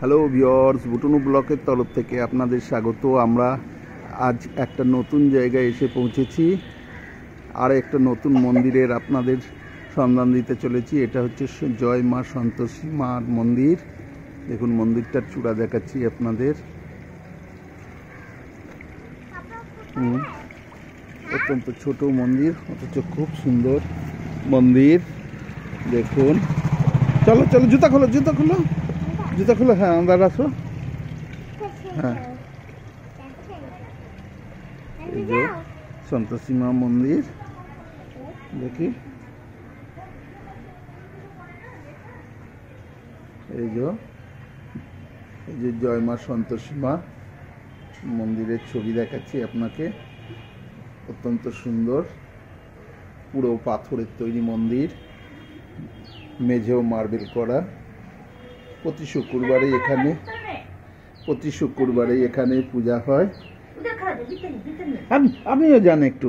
Hello viewers, বুটনু ব্লকের তরফ থেকে আপনাদের স্বাগত। আমরা আজ একটা নতুন জায়গায় এসে পৌঁছেছি, আর একটা নতুন মন্দিরের আপনাদের সন্ধান দিতে চলেছি। এটা হচ্ছে জয় মা সন্তোষী মার মন্দির। দেখুন মন্দিরটার চূড়া দেখাচ্ছি আপনাদের। অত্যন্ত ছোট মন্দির, অথচ খুব সুন্দর মন্দির। দেখুন, চলো চলো, জুতা খোলো, জুতা খোলো, জুতা খোলো। হ্যাঁ, আন্দার আসো। হ্যাঁ, এই যে সন্তোষী মা মন্দির। দেখি, এই যে জয় মা সন্তোষী মা মন্দিরের ছবি দেখাচ্ছি আপনাকে। অত্যন্ত সুন্দর, পুরো পাথরের তৈরি মন্দির, মেঝেও মার্বেল করা। প্রতি শুক্রবারে এখানে পূজা হয়। আপনিও যান একটু।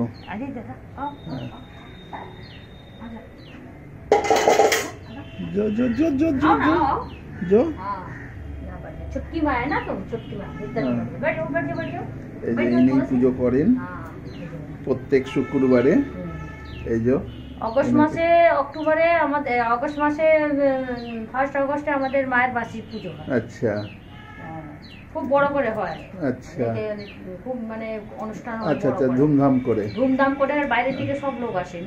ইনি পুজো করেন প্রত্যেক শুক্রবারে। এই যে অগস্ট মাসে ফার্স্ট অগস্টে আমাদের মায়ের বার্ষিক পুজো হয়। আচ্ছা, খুব বড় করে হয়। আচ্ছা, খুব মানে অনুষ্ঠান হয়। আচ্ছা আচ্ছা, ধুমধাম করে। আর বাইরে থেকে সব লোক আসে,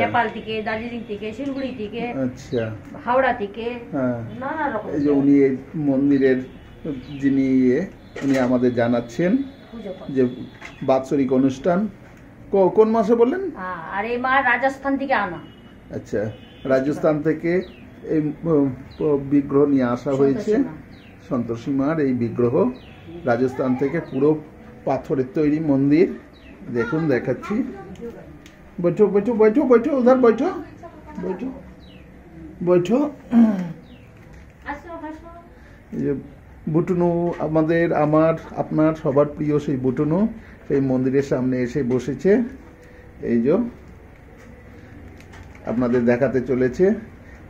নেপাল থেকে, দার্জিলিং থেকে, শিলিগুড়ি থেকে, আচ্ছা, হাওড়া থেকে, নানা রকম। এই যে উনি এই মন্দিরের উনি আমাদের জানাচ্ছেন যে বাৎসরিক অনুষ্ঠান কোন মাসে বললেন? আর এই মা রাজস্থান থেকে আনা। আচ্ছা, রাজস্থান থেকে এই বিগ্রহ নিয়ে আসা হয়েছে। সন্তোষী মার এই বিগ্রহ রাজস্থান থেকে, পুরো পাথরের তৈরি মন্দির। দেখুন, দেখাচ্ছি। বৈঠো বৈঠো বৈঠো বৈঠো, উধার বৈঠো বৈঠো বৈঠো। এই যে বুটনু, আপনার সবার প্রিয় সেই বুটনু সেই মন্দিরের সামনে এসে বসেছে। এই যে আপনাদের দেখাতে চলেছে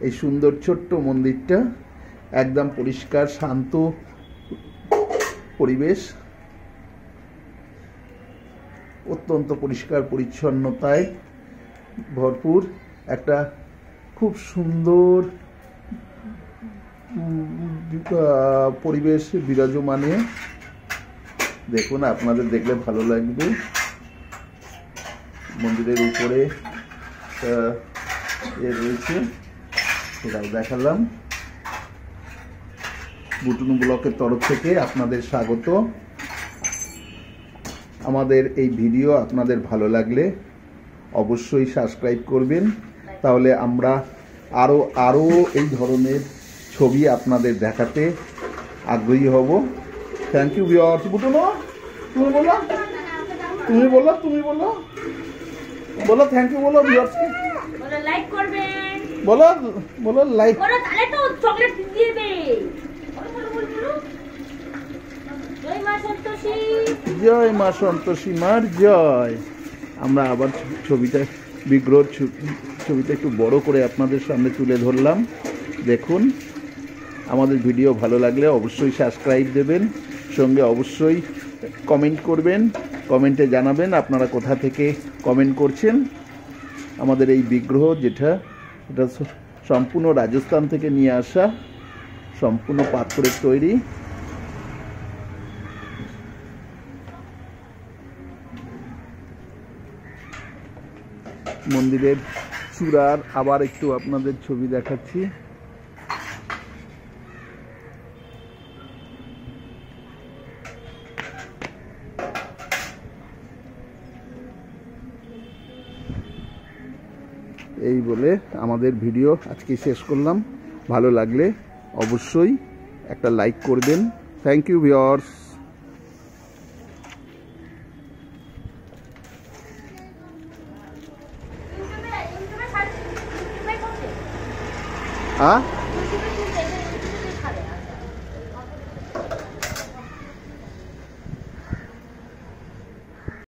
এই সুন্দর ছোট্ট মন্দিরটা। একদম পরিষ্কার শান্ত পরিবেশ, অত্যন্ত পরিষ্কার পরিচ্ছন্নতায় ভরপুর একটা খুব সুন্দর পরিবেশ বিরাজমানে। দেখুন, আপনাদের দেখলে ভালো লাগবে। মন্দিরের উপরে রয়েছে, সেটাও দেখালাম। বুটনু ব্লকের তরফ থেকে আপনাদের স্বাগত। আমাদের এই ভিডিও আপনাদের ভালো লাগলে অবশ্যই সাবস্ক্রাইব করবেন, তাহলে আমরা আরও এই ধরনের ছবি আপনাদের দেখাতে আগ্রহী হব। Thank you viewers. বুটনু, তুমি বলো থ্যাংক ইউ বলো ভিউয়ার্সকে। লাইক করবেন, বলো লাইক করো, তাহলে তো চকলেট দিয়ে দেবে। জয় মা সন্তোষী মার জয়। আমরা আবার বিগ্রহের ছবিটা একটু বড় করে আপনাদের সামনে তুলে ধরলাম। দেখুন, আমাদের ভিডিও ভালো লাগলে অবশ্যই সাবস্ক্রাইব দেবেন, সঙ্গে অবশ্যই কমেন্ট করবেন। কমেন্টে জানাবেন আপনারা কোথা থেকে কমেন্ট করছেন। আমাদের এই বিগ্রহ এটা সম্পূর্ণ রাজস্থান থেকে নিয়ে আসা, সম্পূর্ণ পাথরের তৈরি। মন্দিরের চূড়ার আবার একটু আপনাদের ছবি দেখাচ্ছি। এই বলে আমাদের ভিডিও আজকে শেষ করলাম। ভালো লাগলে অবশ্যই একটা লাইক করবেন। Thank you viewers. হ্যাঁ।